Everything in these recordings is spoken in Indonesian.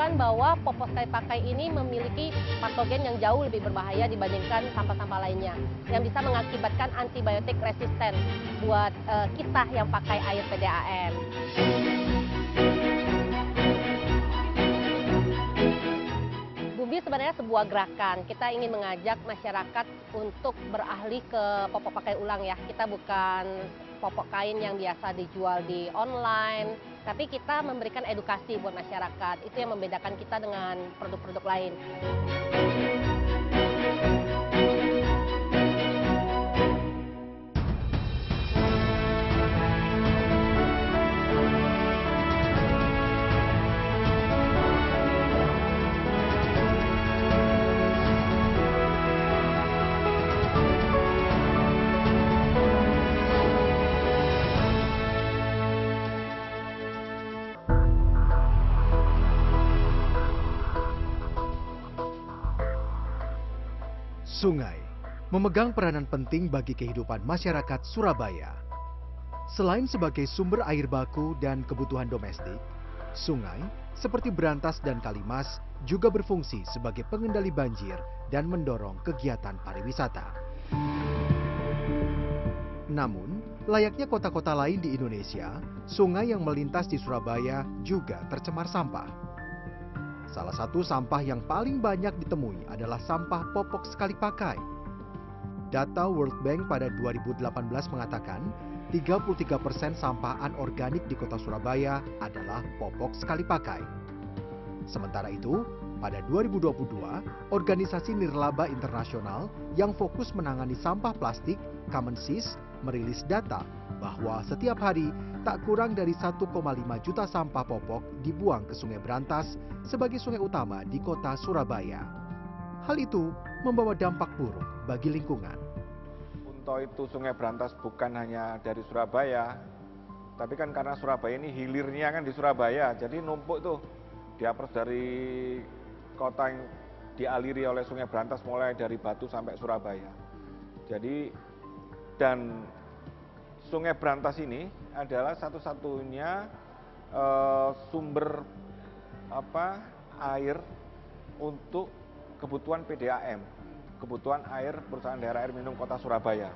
ditemukan bahwa popok sekali pakai ini memiliki patogen yang jauh lebih berbahaya dibandingkan sampah-sampah lainnya, yang bisa mengakibatkan antibiotik resisten buat kita yang pakai air PDAM. Bumbi sebenarnya sebuah gerakan. Kita ingin mengajak masyarakat untuk beralih ke popok pakai ulang ya. Kita bukan popok kain yang biasa dijual di online, tapi kita memberikan edukasi buat masyarakat. Itu yang membedakan kita dengan produk-produk lain. Sungai memegang peranan penting bagi kehidupan masyarakat Surabaya. Selain sebagai sumber air baku dan kebutuhan domestik, sungai seperti Brantas dan Kalimas juga berfungsi sebagai pengendali banjir dan mendorong kegiatan pariwisata. Namun, layaknya kota-kota lain di Indonesia, sungai yang melintas di Surabaya juga tercemar sampah. Salah satu sampah yang paling banyak ditemui adalah sampah popok sekali pakai. Data World Bank pada 2018 mengatakan 33% sampah anorganik di kota Surabaya adalah popok sekali pakai. Sementara itu, pada 2022, organisasi nirlaba internasional yang fokus menangani sampah plastik, Common Sense, merilis data bahwa setiap hari tak kurang dari 1,5 juta sampah popok dibuang ke Sungai Brantas sebagai sungai utama di kota Surabaya. Hal itu membawa dampak buruk bagi lingkungan. Untuk itu Sungai Brantas bukan hanya dari Surabaya, tapi kan karena Surabaya ini hilirnya kan di Surabaya, jadi numpuk tuh diapros dari kota yang dialiri oleh Sungai Brantas mulai dari Batu sampai Surabaya. Jadi dan Sungai Brantas ini adalah satu-satunya sumber air untuk kebutuhan PDAM, kebutuhan air perusahaan daerah air minum kota Surabaya.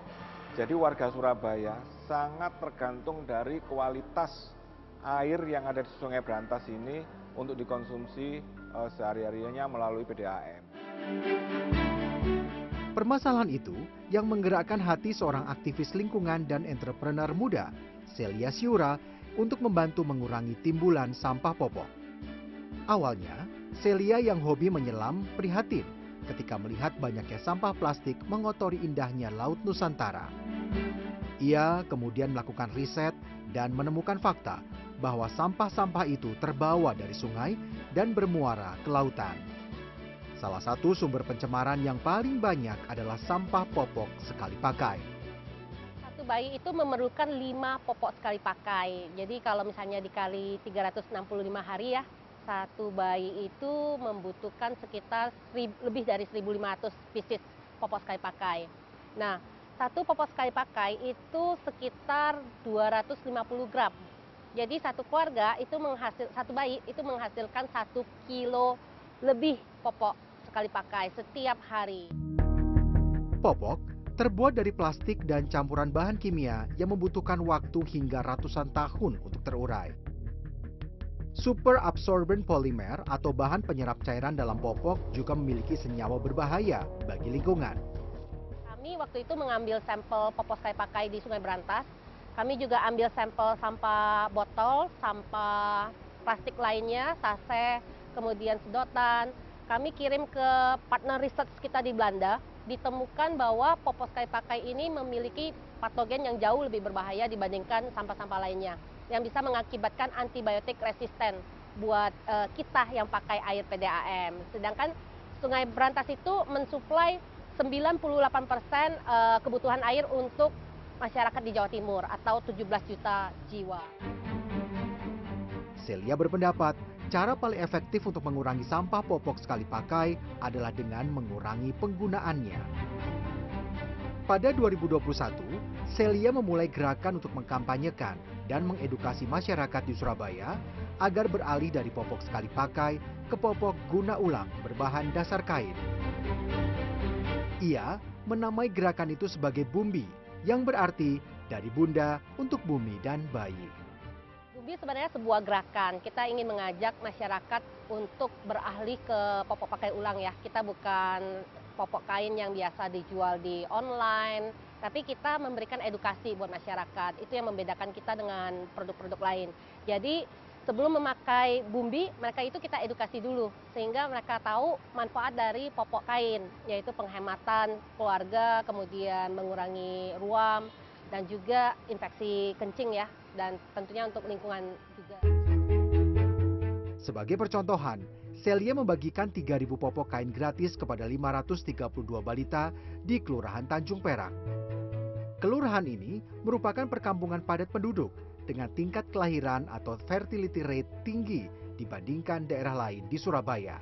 Jadi warga Surabaya sangat tergantung dari kualitas air yang ada di Sungai Brantas ini untuk dikonsumsi sehari-harinya melalui PDAM. Permasalahan itu yang menggerakkan hati seorang aktivis lingkungan dan entrepreneur muda, Celia Siura, untuk membantu mengurangi timbulan sampah popok. Awalnya, Celia yang hobi menyelam prihatin ketika melihat banyaknya sampah plastik mengotori indahnya Laut Nusantara. Ia kemudian melakukan riset dan menemukan fakta bahwa sampah-sampah itu terbawa dari sungai dan bermuara ke lautan. Salah satu sumber pencemaran yang paling banyak adalah sampah popok sekali pakai. Satu bayi itu memerlukan 5 popok sekali pakai. Jadi kalau misalnya dikali 365 hari ya, satu bayi itu membutuhkan sekitar lebih dari 1.500 pieces popok sekali pakai. Nah, satu popok sekali pakai itu sekitar 250 gram. Jadi satu keluarga itu satu bayi itu menghasilkan 1 kilo lebih popok sekali pakai setiap hari. Popok terbuat dari plastik dan campuran bahan kimia yang membutuhkan waktu hingga ratusan tahun untuk terurai. Super absorbent polymer atau bahan penyerap cairan dalam popok juga memiliki senyawa berbahaya bagi lingkungan. Kami waktu itu mengambil sampel popok sekali pakai di Sungai Brantas. Kami juga ambil sampel sampah botol, sampah plastik lainnya, sachet, kemudian sedotan. Kami kirim ke partner research kita di Belanda, ditemukan bahwa popok sekali pakai ini memiliki patogen yang jauh lebih berbahaya dibandingkan sampah-sampah lainnya, yang bisa mengakibatkan antibiotik resisten buat kita yang pakai air PDAM. Sedangkan Sungai Brantas itu mensuplai 98% kebutuhan air untuk masyarakat di Jawa Timur atau 17 juta jiwa. Celia berpendapat, cara paling efektif untuk mengurangi sampah popok sekali pakai adalah dengan mengurangi penggunaannya. Pada 2021, Celia memulai gerakan untuk mengkampanyekan dan mengedukasi masyarakat di Surabaya agar beralih dari popok sekali pakai ke popok guna ulang berbahan dasar kain. Ia menamai gerakan itu sebagai Bumbi, yang berarti dari bunda untuk bumi dan bayi. Bumbi sebenarnya sebuah gerakan. Kita ingin mengajak masyarakat untuk beralih ke popok pakai ulang ya. Kita bukan popok kain yang biasa dijual di online, tapi kita memberikan edukasi buat masyarakat. Itu yang membedakan kita dengan produk-produk lain. Jadi sebelum memakai Bumbi, mereka itu kita edukasi dulu sehingga mereka tahu manfaat dari popok kain, yaitu penghematan keluarga, kemudian mengurangi ruam dan juga infeksi kencing ya, dan tentunya untuk lingkungan juga. Sebagai percontohan, Celia membagikan 3.000 popok kain gratis kepada 532 balita di Kelurahan Tanjung Perak. Kelurahan ini merupakan perkampungan padat penduduk dengan tingkat kelahiran atau fertility rate tinggi dibandingkan daerah lain di Surabaya.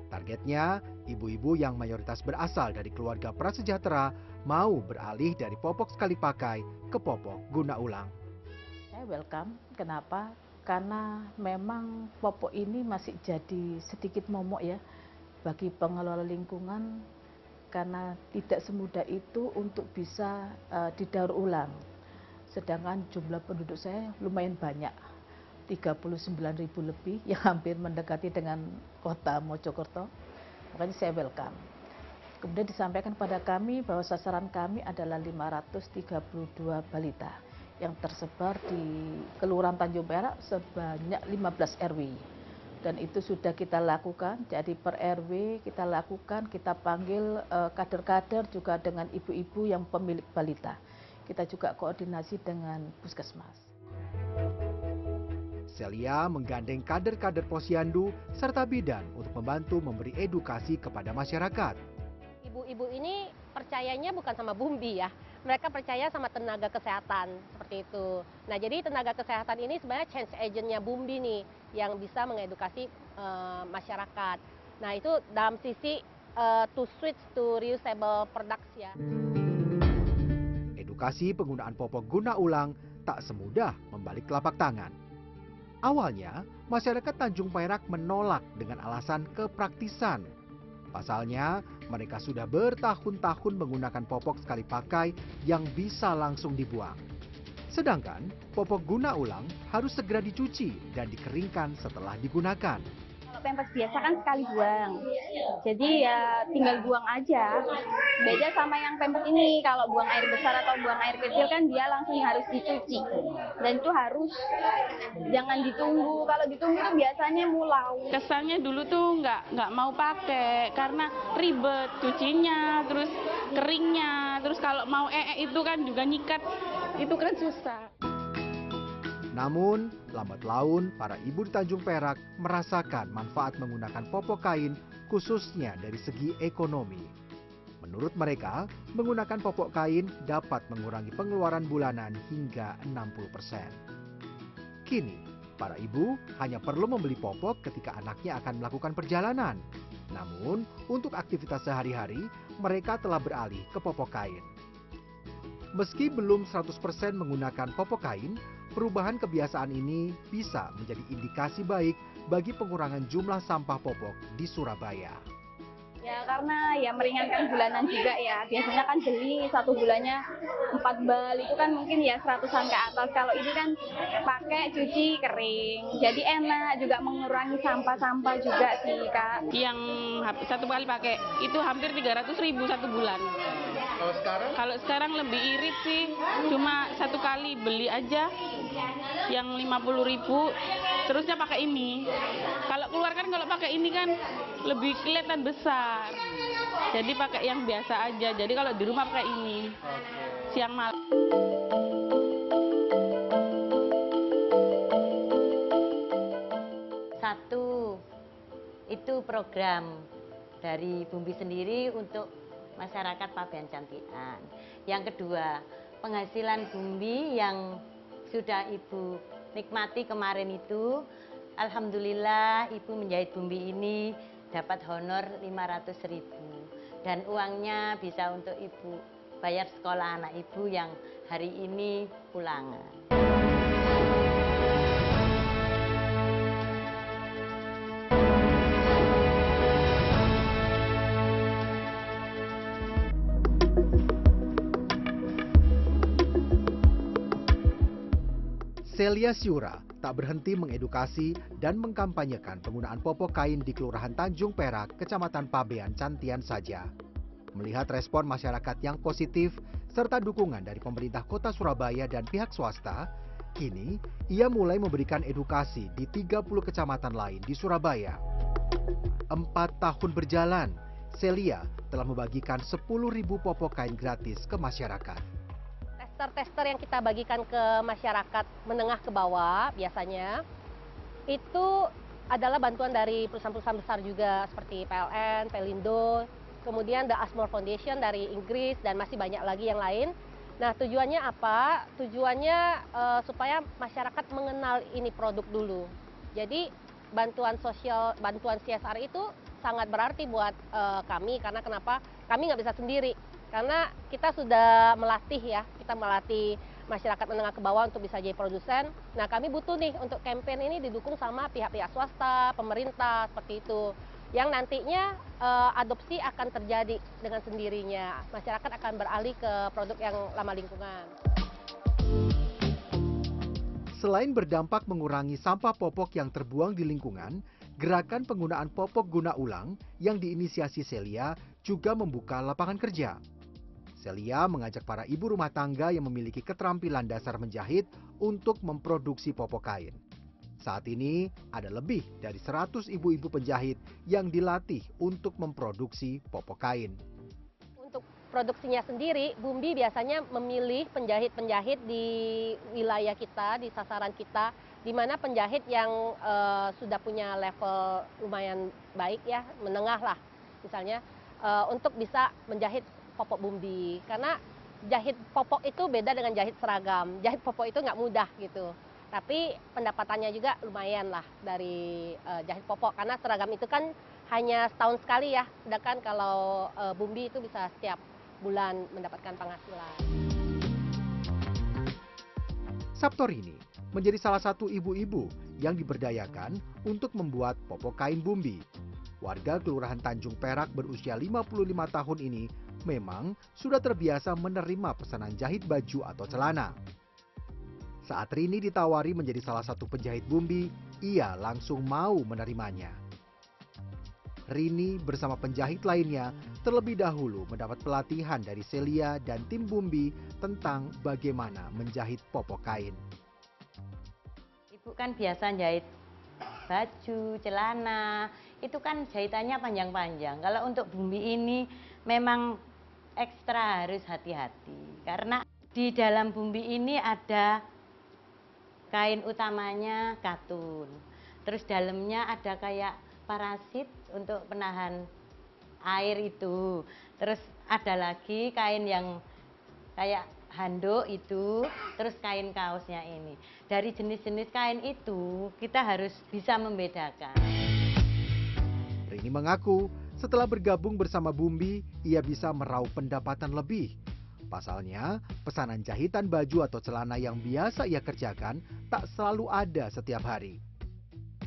Targetnya, ibu-ibu yang mayoritas berasal dari keluarga prasejahtera mau beralih dari popok sekali pakai ke popok guna ulang. Saya welcome, kenapa? Karena memang popok ini masih jadi sedikit momok ya bagi pengelola lingkungan, karena tidak semudah itu untuk bisa didaur ulang. Sedangkan jumlah penduduk saya lumayan banyak, 39.000 lebih, yang hampir mendekati dengan kota Mojokerto. Makanya saya welcome. Kemudian disampaikan pada kami bahwa sasaran kami adalah 532 balita yang tersebar di Kelurahan Tanjung Perak sebanyak 15 RW. Dan itu sudah kita lakukan, jadi per RW kita lakukan, kita panggil kader-kader juga dengan ibu-ibu yang pemilik balita. Kita juga koordinasi dengan puskesmas. Celia menggandeng kader-kader posyandu serta bidan untuk membantu memberi edukasi kepada masyarakat. Ibu-ibu ini percayanya bukan sama Bumbi ya, mereka percaya sama tenaga kesehatan, seperti itu. Nah, jadi tenaga kesehatan ini sebenarnya change agent-nya Bumbi nih, yang bisa mengedukasi masyarakat. Nah, itu dalam sisi to switch to reusable products ya. Edukasi penggunaan popok guna ulang tak semudah membalik telapak tangan. Awalnya, masyarakat Tanjung Perak menolak dengan alasan kepraktisan. Pasalnya, mereka sudah bertahun-tahun menggunakan popok sekali pakai yang bisa langsung dibuang. Sedangkan, popok guna ulang harus segera dicuci dan dikeringkan setelah digunakan. Kalau Pampers biasa kan sekali buang, jadi ya tinggal buang aja. Beda sama yang Pampers ini, kalau buang air besar atau buang air kecil kan dia langsung harus dicuci. Dan itu harus, jangan ditunggu, kalau ditunggu itu biasanya mulau. Kesannya dulu tuh nggak mau pakai karena ribet cucinya, terus keringnya, terus kalau mau itu kan juga nyikat, itu kan susah. Namun, lambat laun para ibu di Tanjung Perak merasakan manfaat menggunakan popok kain khususnya dari segi ekonomi. Menurut mereka, menggunakan popok kain dapat mengurangi pengeluaran bulanan hingga 60%. Kini, para ibu hanya perlu membeli popok ketika anaknya akan melakukan perjalanan. Namun, untuk aktivitas sehari-hari, mereka telah beralih ke popok kain. Meski belum 100% menggunakan popok kain, perubahan kebiasaan ini bisa menjadi indikasi baik bagi pengurangan jumlah sampah popok di Surabaya. Ya karena ya meringankan bulanan juga ya. Biasanya kan beli satu bulannya 4 bal, itu kan mungkin ya 100-an ke atas. Kalau ini kan pakai cuci kering, jadi enak, juga mengurangi sampah-sampah juga sih Kak. Yang satu kali pakai itu hampir 300.000 satu bulan. Kalau sekarang? Kalau sekarang lebih irit sih, cuma satu kali beli aja yang 50.000, terusnya pakai ini. Kalau keluar kan kalau pakai ini kan lebih kelihatan besar. Jadi pakai yang biasa aja. Jadi kalau di rumah pakai ini. Siang malam. Satu, itu program dari Bumbi sendiri untuk masyarakat Pabean Cantikan. Yang kedua, penghasilan Bumbi yang sudah Ibu nikmati kemarin itu, alhamdulillah Ibu menjahit Bumbi ini dapat honor 500.000 dan uangnya bisa untuk Ibu bayar sekolah anak ibu yang hari ini ulangan. Celia Syura tak berhenti mengedukasi dan mengkampanyekan penggunaan popok kain di Kelurahan Tanjung Perak, Kecamatan Pabean, Cantian saja. Melihat respon masyarakat yang positif serta dukungan dari pemerintah Kota Surabaya dan pihak swasta, kini ia mulai memberikan edukasi di 30 kecamatan lain di Surabaya. 4 tahun berjalan, Celia telah membagikan 10.000 popok kain gratis ke masyarakat. Tester-tester yang kita bagikan ke masyarakat menengah ke bawah biasanya itu adalah bantuan dari perusahaan-perusahaan besar juga seperti PLN, Pelindo, kemudian The Ashmore Foundation dari Inggris dan masih banyak lagi yang lain. Nah, tujuannya apa? Tujuannya supaya masyarakat mengenal ini produk dulu. Jadi bantuan sosial, bantuan CSR itu sangat berarti buat kami karena kenapa? Kami nggak bisa sendiri. Karena kita sudah melatih ya, kita melatih masyarakat menengah ke bawah untuk bisa jadi produsen. Nah, kami butuh nih untuk campaign ini didukung sama pihak-pihak swasta, pemerintah, seperti itu. Yang nantinya adopsi akan terjadi dengan sendirinya. Masyarakat akan beralih ke produk yang ramah lingkungan. Selain berdampak mengurangi sampah popok yang terbuang di lingkungan, gerakan penggunaan popok guna ulang yang diinisiasi Celia juga membuka lapangan kerja. Celia mengajak para ibu rumah tangga yang memiliki keterampilan dasar menjahit untuk memproduksi popok kain. Saat ini ada lebih dari 100 ibu-ibu penjahit yang dilatih untuk memproduksi popok kain. Untuk produksinya sendiri, Bumbi biasanya memilih penjahit-penjahit di wilayah kita, di sasaran kita, di mana penjahit yang sudah punya level lumayan baik ya, menengah lah misalnya, untuk bisa menjahit popok Bumbi. Karena jahit popok itu beda dengan jahit seragam. Jahit popok itu nggak mudah gitu. Tapi pendapatannya juga lumayan lah dari jahit popok. Karena seragam itu kan hanya setahun sekali ya. Sedangkan kalau Bumbi itu bisa setiap bulan mendapatkan penghasilan. Saptorini menjadi salah satu ibu-ibu yang diberdayakan untuk membuat popok kain Bumbi. Warga Kelurahan Tanjung Perak berusia 55 tahun ini memang sudah terbiasa menerima pesanan jahit baju atau celana. Saat Rini ditawari menjadi salah satu penjahit Bumbi, ia langsung mau menerimanya. Rini bersama penjahit lainnya terlebih dahulu mendapat pelatihan dari Celia dan tim Bumbi tentang bagaimana menjahit popok kain. Ibu kan biasa jahit baju, celana, itu kan jahitannya panjang-panjang. Kalau untuk Bumbi ini memang ekstra harus hati-hati. Karena di dalam Bumbi ini ada kain utamanya katun. Terus dalamnya ada kayak parasit untuk penahan air itu. Terus ada lagi kain yang kayak handuk itu, terus kain kaosnya ini. Dari jenis-jenis kain itu kita harus bisa membedakan. Rini mengaku setelah bergabung bersama Bumbi, ia bisa meraup pendapatan lebih. Pasalnya, pesanan jahitan baju atau celana yang biasa ia kerjakan tak selalu ada setiap hari.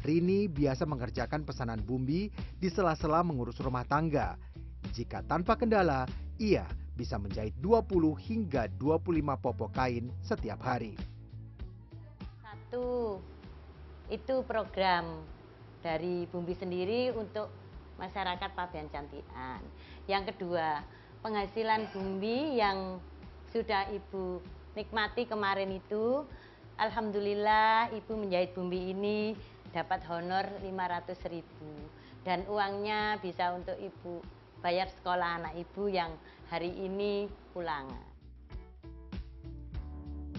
Rini biasa mengerjakan pesanan Bumbi di sela-sela mengurus rumah tangga. Jika tanpa kendala, ia bisa menjahit 20 hingga 25 popok kain setiap hari. Satu, itu program dari Bumbi sendiri untuk masyarakat Pabean Cantian. Yang kedua, penghasilan Bumbi yang sudah Ibu nikmati kemarin itu, alhamdulillah Ibu menjahit Bumbi ini dapat honor 500.000 dan uangnya bisa untuk Ibu bayar sekolah anak Ibu yang hari ini ulangan.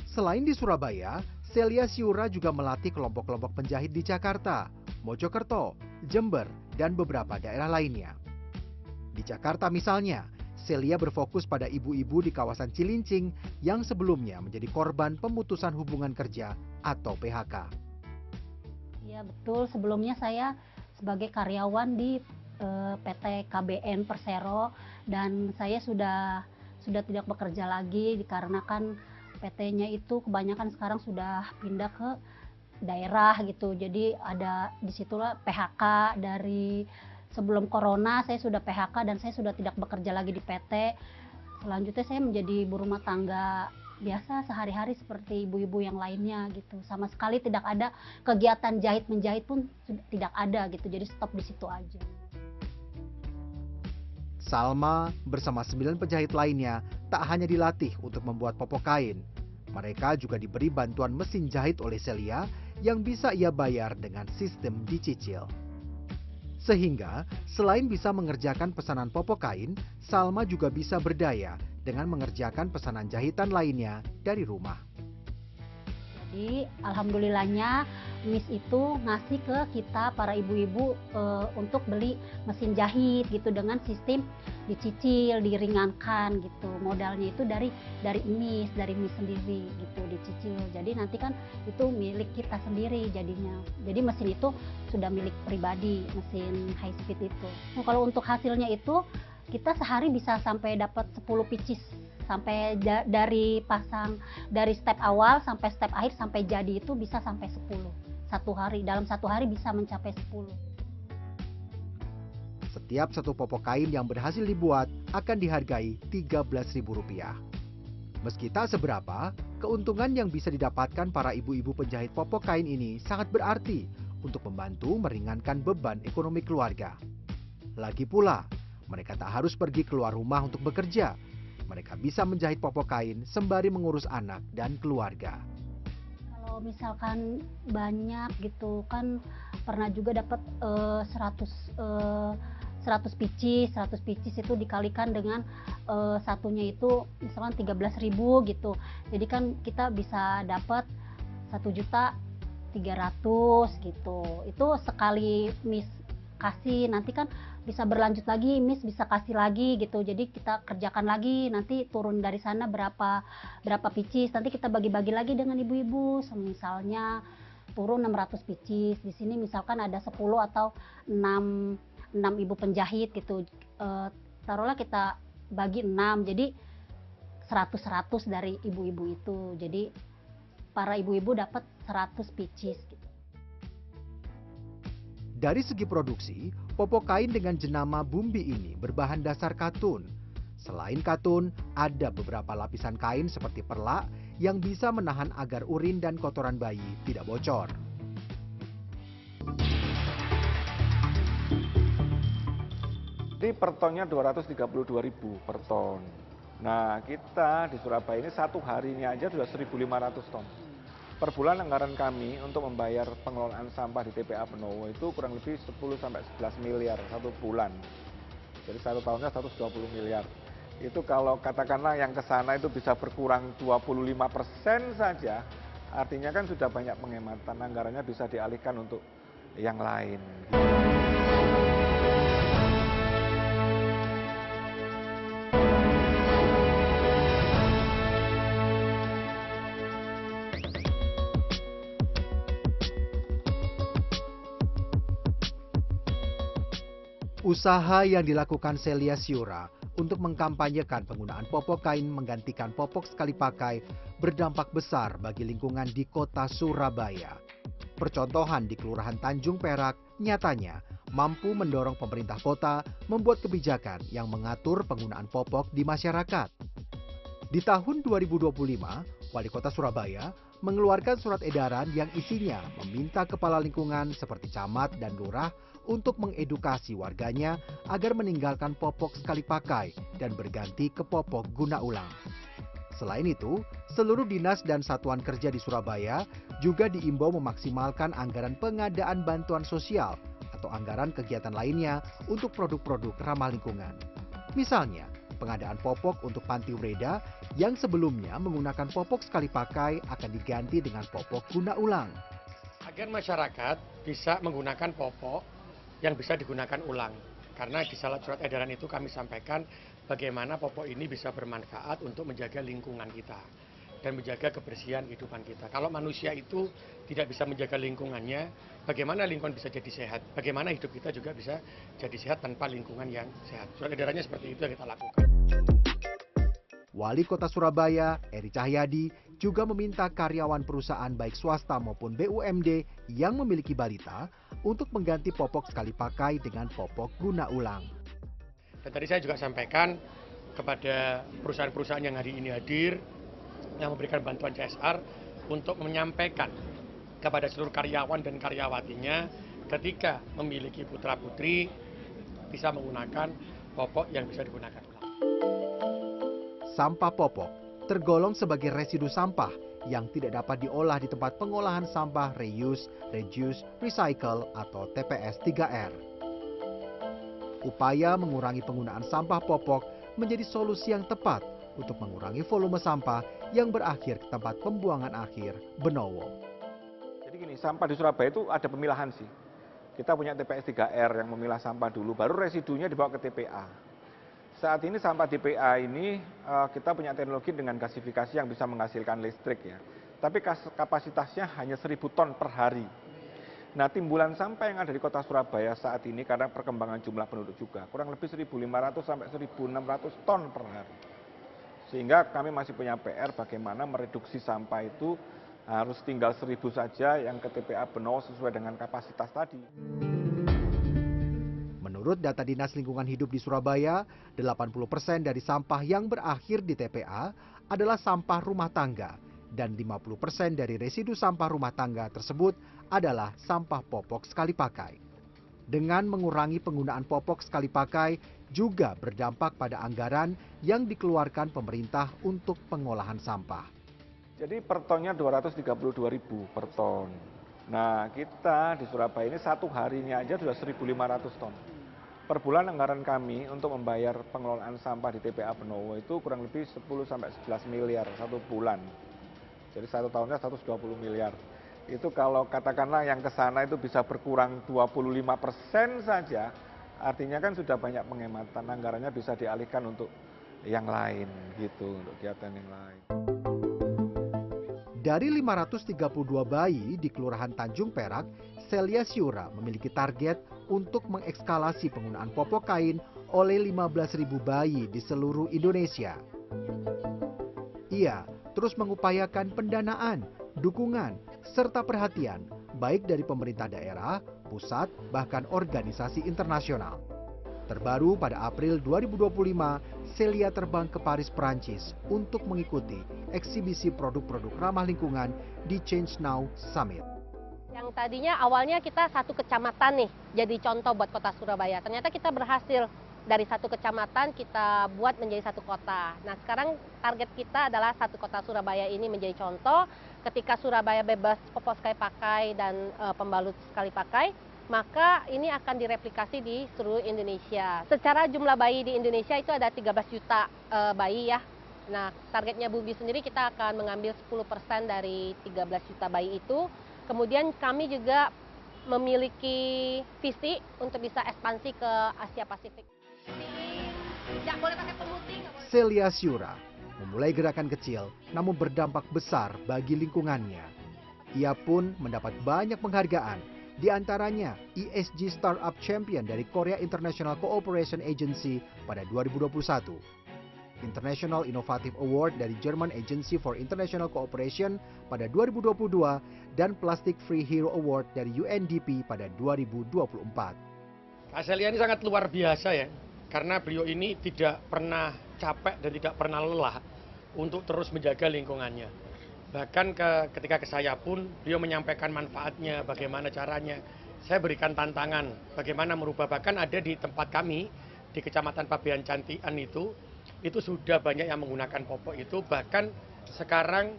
Selain di Surabaya, Celia Syura juga melatih kelompok-kelompok penjahit di Jakarta, Mojokerto, Jember, dan beberapa daerah lainnya. Di Jakarta misalnya, Celia berfokus pada ibu-ibu di kawasan Cilincing yang sebelumnya menjadi korban pemutusan hubungan kerja atau PHK. Iya betul, sebelumnya saya sebagai karyawan di PT KBN Persero dan saya sudah sudah tidak bekerja lagi dikarenakan PT-nya itu kebanyakan sekarang sudah pindah ke daerah gitu. Jadi ada disitulah PHK. Dari sebelum corona saya sudah PHK dan saya sudah tidak bekerja lagi di PT. Selanjutnya saya menjadi ibu rumah tangga biasa sehari-hari seperti ibu-ibu yang lainnya gitu. Sama sekali tidak ada kegiatan jahit menjahit pun tidak ada gitu. Jadi stop di situ aja. Salma bersama 9 penjahit lainnya tak hanya dilatih untuk membuat popok kain. Mereka juga diberi bantuan mesin jahit oleh Celia yang bisa ia bayar dengan sistem dicicil. Sehingga selain bisa mengerjakan pesanan popok kain, Salma juga bisa berdaya dengan mengerjakan pesanan jahitan lainnya dari rumah. Jadi alhamdulillahnya Miss itu ngasih ke kita para ibu-ibu untuk beli mesin jahit gitu dengan sistem dicicil, diringankan gitu. Modalnya itu dari Miss sendiri gitu dicicil. Jadi nanti kan itu milik kita sendiri jadinya. Jadi mesin itu sudah milik pribadi, mesin high speed itu. Nah, kalau untuk hasilnya itu kita sehari bisa sampai dapat 10 pieces. Sampai dari step awal sampai step akhir sampai jadi itu bisa sampai 10 satu hari. Dalam satu hari bisa mencapai 10. Setiap satu popok kain yang berhasil dibuat akan dihargai Rp13.000. Meski tak seberapa, keuntungan yang bisa didapatkan para ibu-ibu penjahit popok kain ini sangat berarti untuk membantu meringankan beban ekonomi keluarga. Lagi pula, mereka tak harus pergi keluar rumah untuk bekerja. Mereka bisa menjahit popok kain sembari mengurus anak dan keluarga. Kalau misalkan banyak gitu kan pernah juga dapat 100 pieces itu dikalikan dengan satunya itu misalkan 13.000 gitu. Jadi kan kita bisa dapat 1.300.000 gitu. Itu sekali Miss kasih, nanti kan bisa berlanjut lagi, Miss bisa kasih lagi gitu. Jadi kita kerjakan lagi, nanti turun dari sana berapa pieces, nanti kita bagi-bagi lagi dengan ibu-ibu. Misalnya turun 600 pieces, di sini misalkan ada 10 atau 6 ibu penjahit gitu. Taruhlah kita bagi 6, jadi 100 dari ibu-ibu itu. Jadi para ibu-ibu dapat 100 pieces gitu. Dari segi produksi, popok kain dengan jenama Bumbi ini berbahan dasar katun. Selain katun, ada beberapa lapisan kain seperti perlak yang bisa menahan agar urin dan kotoran bayi tidak bocor. Jadi per tonnya 232.000 per ton. Nah, kita di Surabaya ini satu harinya aja sudah 1.500 ton. Per bulan anggaran kami untuk membayar pengelolaan sampah di TPA Benowo itu kurang lebih 10-11 miliar satu bulan. Jadi satu tahunnya 120 miliar. Itu kalau katakanlah yang ke sana itu bisa berkurang 25% saja, artinya kan sudah banyak penghematan, anggarannya bisa dialihkan untuk yang lain. Usaha yang dilakukan Celia Siura untuk mengkampanyekan penggunaan popok kain menggantikan popok sekali pakai berdampak besar bagi lingkungan di kota Surabaya. Percontohan di Kelurahan Tanjung Perak nyatanya mampu mendorong pemerintah kota membuat kebijakan yang mengatur penggunaan popok di masyarakat. Di tahun 2025, Wali Kota Surabaya mengeluarkan surat edaran yang isinya meminta kepala lingkungan seperti camat dan lurah untuk mengedukasi warganya agar meninggalkan popok sekali pakai dan berganti ke popok guna ulang. Selain itu, seluruh dinas dan satuan kerja di Surabaya juga diimbau memaksimalkan anggaran pengadaan bantuan sosial atau anggaran kegiatan lainnya untuk produk-produk ramah lingkungan. Misalnya, pengadaan popok untuk panti Wreda yang sebelumnya menggunakan popok sekali pakai akan diganti dengan popok guna ulang. Agar masyarakat bisa menggunakan popok yang bisa digunakan ulang. Karena di surat edaran itu kami sampaikan bagaimana popok ini bisa bermanfaat untuk menjaga lingkungan kita dan menjaga kebersihan kehidupan kita. Kalau manusia itu tidak bisa menjaga lingkungannya, bagaimana lingkungan bisa jadi sehat? Bagaimana hidup kita juga bisa jadi sehat tanpa lingkungan yang sehat? Surat edarannya seperti itu yang kita lakukan. Wali Kota Surabaya, Eri Cahyadi, juga meminta karyawan perusahaan baik swasta maupun BUMD yang memiliki balita untuk mengganti popok sekali pakai dengan popok guna ulang. Dan tadi saya juga sampaikan kepada perusahaan-perusahaan yang hari ini hadir, yang memberikan bantuan CSR, untuk menyampaikan kepada seluruh karyawan dan karyawatinya ketika memiliki putra-putri bisa menggunakan popok yang bisa digunakan ulang. Sampah popok tergolong sebagai residu sampah yang tidak dapat diolah di tempat pengolahan sampah reuse, reduce, recycle atau TPS 3R. Upaya mengurangi penggunaan sampah popok menjadi solusi yang tepat untuk mengurangi volume sampah yang berakhir ke tempat pembuangan akhir Benowo. Jadi gini, sampah di Surabaya itu ada pemilahan sih. Kita punya TPS 3R yang memilah sampah dulu, baru residunya dibawa ke TPA. Saat ini sampah TPA ini kita punya teknologi dengan gasifikasi yang bisa menghasilkan listrik ya. Tapi kapasitasnya hanya 1.000 ton per hari. Nah, timbulan sampah yang ada di kota Surabaya saat ini karena perkembangan jumlah penduduk juga kurang lebih 1.500 sampai 1.600 ton per hari. Sehingga kami masih punya PR bagaimana mereduksi sampah itu harus tinggal 1.000 saja yang ke TPA Benowo sesuai dengan kapasitas tadi. Menurut data Dinas Lingkungan Hidup di Surabaya, 80% dari sampah yang berakhir di TPA adalah sampah rumah tangga dan 50% dari residu sampah rumah tangga tersebut adalah sampah popok sekali pakai. Dengan mengurangi penggunaan popok sekali pakai juga berdampak pada anggaran yang dikeluarkan pemerintah untuk pengolahan sampah. Jadi per tonnya 232.000 per ton. Nah, kita di Surabaya ini satu harinya aja sudah 1.500 ton. Per bulan anggaran kami untuk membayar pengelolaan sampah di TPA Benowo itu kurang lebih 10 sampai 11 miliar satu bulan. Jadi satu tahunnya 120 miliar. Itu kalau katakanlah yang ke sana itu bisa berkurang 25% saja, artinya kan sudah banyak penghematan, anggarannya bisa dialihkan untuk yang lain gitu, untuk kegiatan yang lain. Dari 532 bayi di Kelurahan Tanjung Perak, Celia Syura memiliki target untuk mengekskalasi penggunaan popok kain oleh 15.000 bayi di seluruh Indonesia. Ia terus mengupayakan pendanaan, dukungan, serta perhatian baik dari pemerintah daerah, pusat, bahkan organisasi internasional. Terbaru pada April 2025, Celia terbang ke Paris, Prancis untuk mengikuti eksibisi produk-produk ramah lingkungan di Change Now Summit. Yang tadinya awalnya kita satu kecamatan nih, jadi contoh buat kota Surabaya. Ternyata kita berhasil dari satu kecamatan kita buat menjadi satu kota. Nah, sekarang target kita adalah satu kota Surabaya ini menjadi contoh. Ketika Surabaya bebas popok sekali pakai dan pembalut sekali pakai, maka ini akan direplikasi di seluruh Indonesia. Secara jumlah bayi di Indonesia itu ada 13 juta bayi ya. Nah, targetnya Bubi sendiri kita akan mengambil 10% dari 13 juta bayi itu. Kemudian kami juga memiliki visi untuk bisa ekspansi ke Asia Pasifik. Nggak boleh pakai pemutih. Celia Syura memulai gerakan kecil namun berdampak besar bagi lingkungannya. Ia pun mendapat banyak penghargaan, di antaranya ESG Startup Champion dari Korea International Cooperation Agency pada 2021. International Innovative Award dari German Agency for International Cooperation pada 2022 dan Plastic Free Hero Award dari UNDP pada 2024. Kak Celia ini sangat luar biasa ya, karena beliau ini tidak pernah capek dan tidak pernah lelah untuk terus menjaga lingkungannya. Bahkan ketika ke saya pun beliau menyampaikan manfaatnya, bagaimana caranya. Saya berikan tantangan bagaimana merubah, bahkan ada di tempat kami di Kecamatan Pabean Cantian itu sudah banyak yang menggunakan popok itu, bahkan sekarang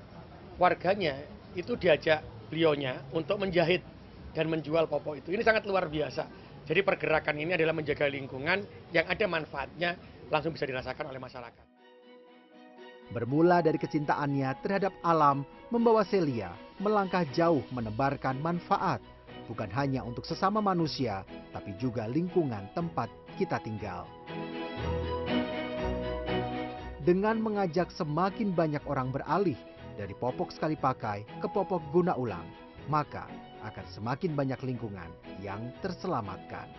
warganya itu diajak beliaunya untuk menjahit dan menjual popok itu. Ini sangat luar biasa. Jadi pergerakan ini adalah menjaga lingkungan yang ada manfaatnya langsung bisa dirasakan oleh masyarakat. Bermula dari kecintaannya terhadap alam, membawa Celia melangkah jauh menebarkan manfaat, bukan hanya untuk sesama manusia, tapi juga lingkungan tempat kita tinggal. Dengan mengajak semakin banyak orang beralih dari popok sekali pakai ke popok guna ulang, maka akan semakin banyak lingkungan yang terselamatkan.